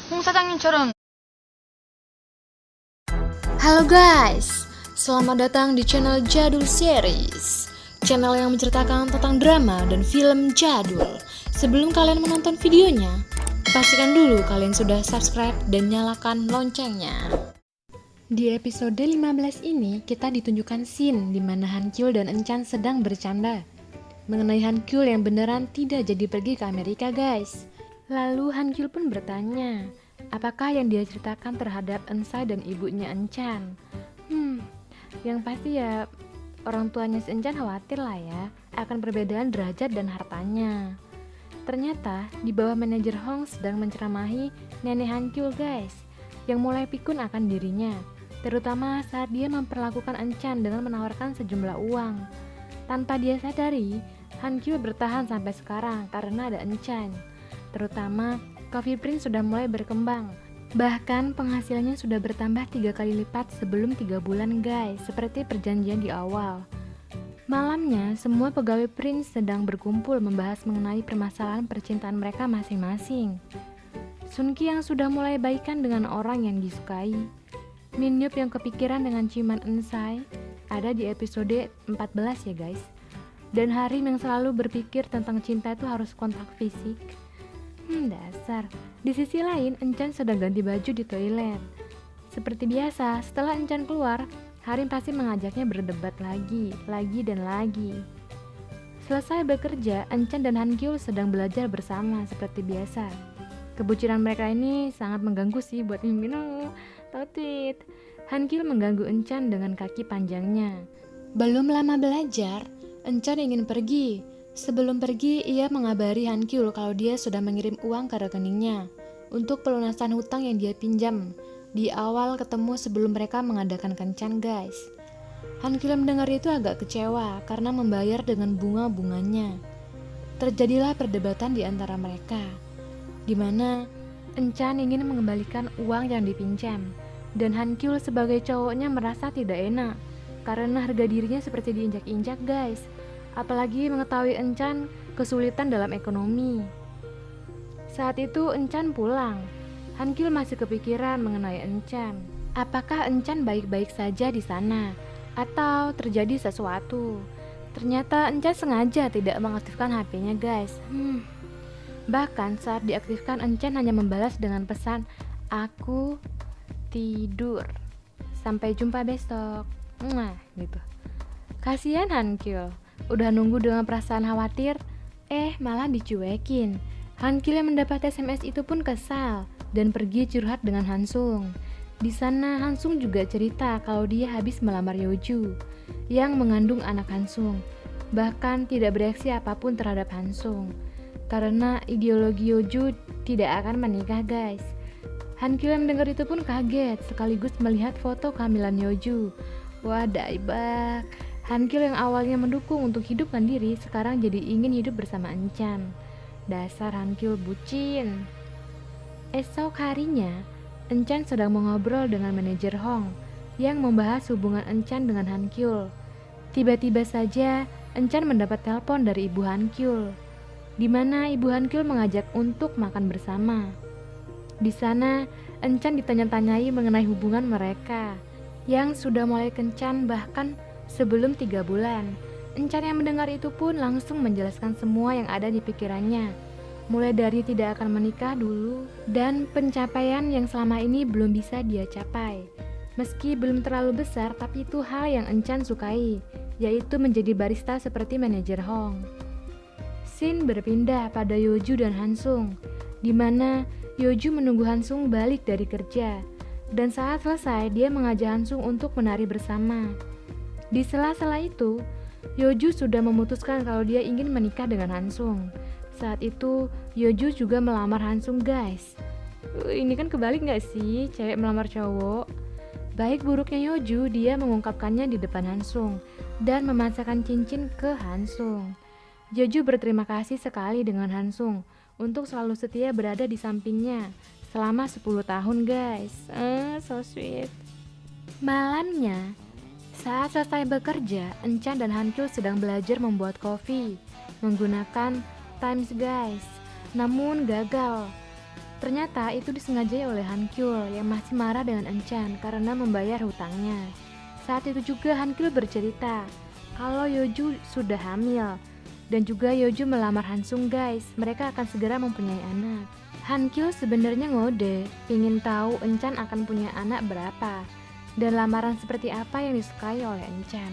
홍 사장님처럼. Halo guys, selamat datang di channel Jadul Series, channel yang menceritakan tentang drama dan film jadul. Sebelum kalian menonton videonya, pastikan dulu kalian sudah subscribe dan nyalakan loncengnya. Di episode 15 ini, kita ditunjukkan scene di mana Han Kyul dan Enchan sedang bercanda mengenai Han Kyul yang beneran tidak jadi pergi ke Amerika guys. Lalu Han Kyul pun bertanya, apakah yang dia ceritakan terhadap Ensai dan ibunya Enchan? Yang pasti ya orang tuanya si Enchan khawatir lah ya akan perbedaan derajat dan hartanya. Ternyata di bawah manajer Hong sedang menceramahi nenek Han Kyul guys, yang mulai pikun akan dirinya, terutama saat dia memperlakukan Enchan dengan menawarkan sejumlah uang. Tanpa dia sadari, Han Kyul bertahan sampai sekarang karena ada Enchan. Terutama Coffee Prince sudah mulai berkembang. Bahkan penghasilannya sudah bertambah 3 kali lipat sebelum 3 bulan guys, seperti perjanjian di awal. Malamnya, semua pegawai Prince sedang berkumpul membahas mengenai permasalahan percintaan mereka masing-masing. Sun Ki yang sudah mulai baikan dengan orang yang disukai, Min Yup yang kepikiran dengan ciuman Ensai, ada di episode 14 ya guys. Dan Harim yang selalu berpikir tentang cinta itu harus kontak fisik. Dasar. Di sisi lain, Enchan sedang ganti baju di toilet. Seperti biasa, setelah Enchan keluar, Harim pasti mengajaknya berdebat lagi dan lagi. Selesai bekerja, Enchan dan Han Kyul sedang belajar bersama seperti biasa. Kebucinan mereka ini sangat mengganggu sih buat Mimin. Totit. Han Kyul mengganggu Enchan dengan kaki panjangnya. Belum lama belajar, Enchan ingin pergi. Sebelum pergi, ia mengabari Han Kyul kalau dia sudah mengirim uang ke rekeningnya untuk pelunasan hutang yang dia pinjam di awal ketemu sebelum mereka mengadakan kencan guys. Han Kyul mendengar itu agak kecewa karena membayar dengan bunga-bunganya. Terjadilah perdebatan di antara mereka, di mana Enchan ingin mengembalikan uang yang dipinjam dan Han Kyul sebagai cowoknya merasa tidak enak karena harga dirinya seperti diinjak-injak guys. Apalagi mengetahui Enchan kesulitan dalam ekonomi. Saat itu Enchan pulang. Han Kyul masih kepikiran mengenai Enchan. Apakah Enchan baik-baik saja di sana atau terjadi sesuatu? Ternyata Enchan sengaja tidak mengaktifkan HP-nya guys. Bahkan saat diaktifkan, Enchan hanya membalas dengan pesan, "Aku tidur. Sampai jumpa besok." Gitu. Kasihan Han Kyul. Udah nunggu dengan perasaan khawatir, malah dicuekin. Han Kyul yang mendapat SMS itu pun kesal dan pergi curhat dengan Hansung. Di sana Hansung juga cerita kalau dia habis melamar Yeoju yang mengandung anak Hansung. Bahkan tidak bereaksi apapun terhadap Hansung karena ideologi Yeoju tidak akan menikah guys. Han Kyul yang mendengar itu pun kaget sekaligus melihat foto kehamilan Yeoju. Wah, daibak. Han Kyul yang awalnya mendukung untuk hidup mandiri sekarang jadi ingin hidup bersama Enchan. Dasar Han Kyul bucin. Esok harinya, Enchan sedang mengobrol dengan manajer Hong yang membahas hubungan Enchan dengan Han Kyul. Tiba-tiba saja Enchan mendapat telepon dari ibu Han Kyul, di mana ibu Han Kyul mengajak untuk makan bersama. Di sana, Enchan ditanya-tanyai mengenai hubungan mereka yang sudah mulai kencan bahkan sebelum 3 bulan. Enchan yang mendengar itu pun langsung menjelaskan semua yang ada di pikirannya, mulai dari tidak akan menikah dulu dan pencapaian yang selama ini belum bisa dia capai. Meski belum terlalu besar, tapi itu hal yang Enchan sukai, yaitu menjadi barista seperti manajer Hong. Scene berpindah pada Yeoju dan Hansung, di mana Yeoju menunggu Hansung balik dari kerja, dan saat selesai dia mengajak Hansung untuk menari bersama. Di sela-sela itu, Yeoju sudah memutuskan kalau dia ingin menikah dengan Hansung. Saat itu, Yeoju juga melamar Hansung guys. Ini kan kebalik gak sih, cewek melamar cowok? Baik buruknya Yeoju, dia mengungkapkannya di depan Hansung dan memasangkan cincin ke Hansung. Yeoju berterima kasih sekali dengan Hansung untuk selalu setia berada di sampingnya selama 10 tahun guys. So sweet. Malamnya, saat selesai bekerja, Enchan dan Han Kyul sedang belajar membuat kopi menggunakan Times guys. Namun gagal. Ternyata itu disengajai oleh Han Kyul yang masih marah dengan Enchan karena membayar hutangnya. Saat itu juga Han Kyul bercerita kalau Yeoju sudah hamil dan juga Yeoju melamar Hansung guys. Mereka akan segera mempunyai anak. Han Kyul sebenarnya ngode, ingin tahu Enchan akan punya anak berapa dan lamaran seperti apa yang disukai oleh Enchan.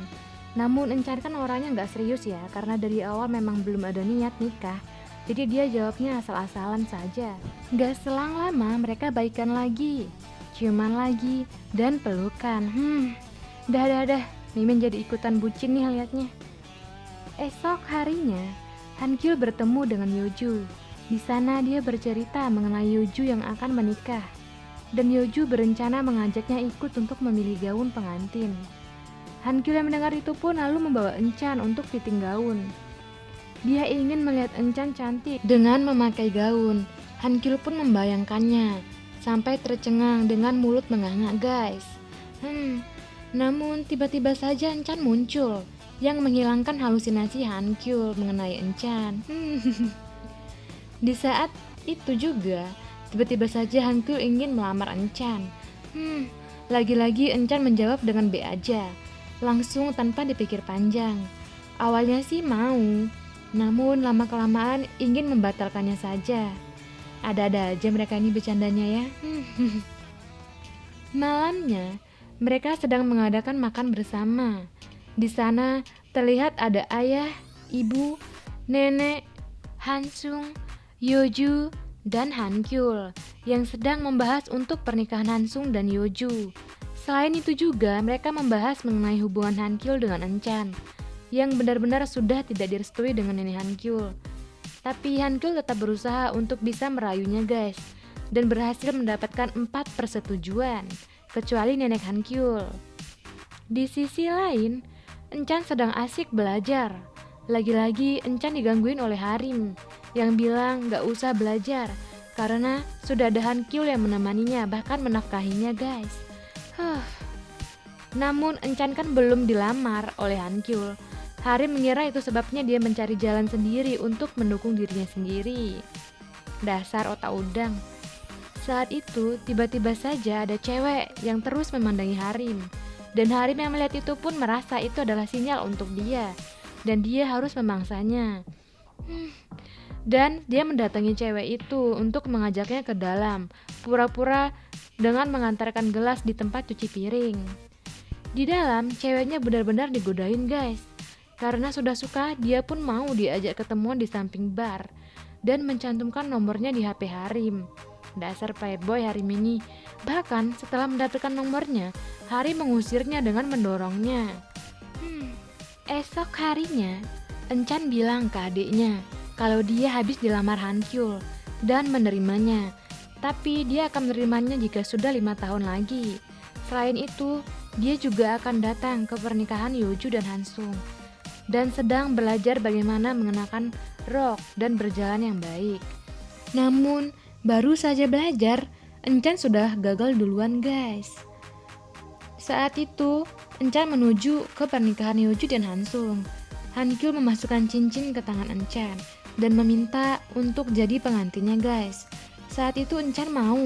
Namun Enchan kan orangnya nggak serius ya, karena dari awal memang belum ada niat nikah. Jadi dia jawabnya asal-asalan saja. Gak selang lama mereka baikan lagi, ciuman lagi, dan pelukan. Dah. Mimin jadi ikutan bucin nih liatnya. Esok harinya, Han Kyul bertemu dengan Yeoju. Di sana dia bercerita mengenai Yeoju yang akan menikah. Dan Yeoju berencana mengajaknya ikut untuk memilih gaun pengantin. Han Kyul yang mendengar itu pun lalu membawa Enchan untuk fitting gaun. Dia ingin melihat Enchan cantik dengan memakai gaun. Han Kyul pun membayangkannya sampai tercengang dengan mulut menganga guys. Namun tiba-tiba saja Enchan muncul yang menghilangkan halusinasi Han Kyul mengenai Enchan. Di saat itu juga tiba-tiba saja Han Kyul ingin melamar Enchan. Lagi-lagi Enchan menjawab dengan B aja, langsung tanpa dipikir panjang. Awalnya sih mau, namun lama-kelamaan ingin membatalkannya saja. Ada-ada aja mereka ini bercandanya ya. Malamnya, mereka sedang mengadakan makan bersama. Di sana terlihat ada ayah, ibu, nenek, Hansung, Yeoju, dan Han Kyul yang sedang membahas untuk pernikahan Hansung dan Yeoju. Selain itu juga mereka membahas mengenai hubungan Han Kyul dengan Enchan yang benar-benar sudah tidak direstui dengan nenek Han Kyul. Tapi Han Kyul tetap berusaha untuk bisa merayunya guys, dan berhasil mendapatkan 4 persetujuan, kecuali nenek Han Kyul. Di sisi lain, Enchan sedang asik belajar. Lagi-lagi Enchan digangguin oleh Harim yang bilang gak usah belajar karena sudah ada Han Kyul yang menemaninya, bahkan menafkahinya guys. Namun Enchan kan belum dilamar oleh Han Kyul. Harim mengira itu sebabnya dia mencari jalan sendiri untuk mendukung dirinya sendiri. Dasar otak udang. Saat itu tiba-tiba saja ada cewek yang terus memandangi Harim. Dan Harim yang melihat itu pun merasa itu adalah sinyal untuk dia, dan dia harus memangsanya. Dan dia mendatangi cewek itu untuk mengajaknya ke dalam, pura-pura dengan mengantarkan gelas di tempat cuci piring. Di dalam, ceweknya benar-benar digodain guys. Karena sudah suka, dia pun mau diajak ketemuan di samping bar dan mencantumkan nomornya di HP Harim. Dasar playboy Harim ini. Bahkan setelah mendapatkan nomornya, Harim mengusirnya dengan mendorongnya. Esok harinya, Enchan bilang ke adiknya kalau dia habis dilamar Han Kyul dan menerimanya. Tapi dia akan menerimanya jika sudah 5 tahun lagi. Selain itu, dia juga akan datang ke pernikahan Yeoju dan Hansung dan sedang belajar bagaimana mengenakan rok dan berjalan yang baik. Namun, baru saja belajar, Enchan sudah gagal duluan guys. Saat itu, Enchan menuju ke pernikahan Yeoju dan Hansung. Han Kyul memasukkan cincin ke tangan Enchan dan meminta untuk jadi pengantinnya guys. Saat itu Enchan mau,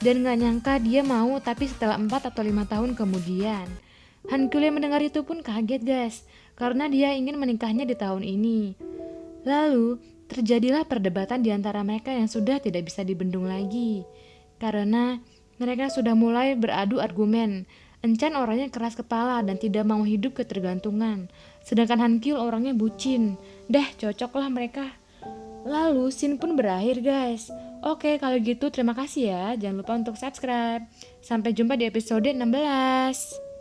dan gak nyangka dia mau tapi setelah 4 atau 5 tahun kemudian. Han Kyul yang mendengar itu pun kaget guys, karena dia ingin menikahnya di tahun ini. Lalu, terjadilah perdebatan di antara mereka yang sudah tidak bisa dibendung lagi. Karena mereka sudah mulai beradu argumen. Enchan orangnya keras kepala dan tidak mau hidup ketergantungan. Sedangkan Han Kyul orangnya bucin. Cocoklah mereka. Lalu scene pun berakhir guys. Oke, kalau gitu terima kasih ya. Jangan lupa untuk subscribe. Sampai jumpa di episode 16.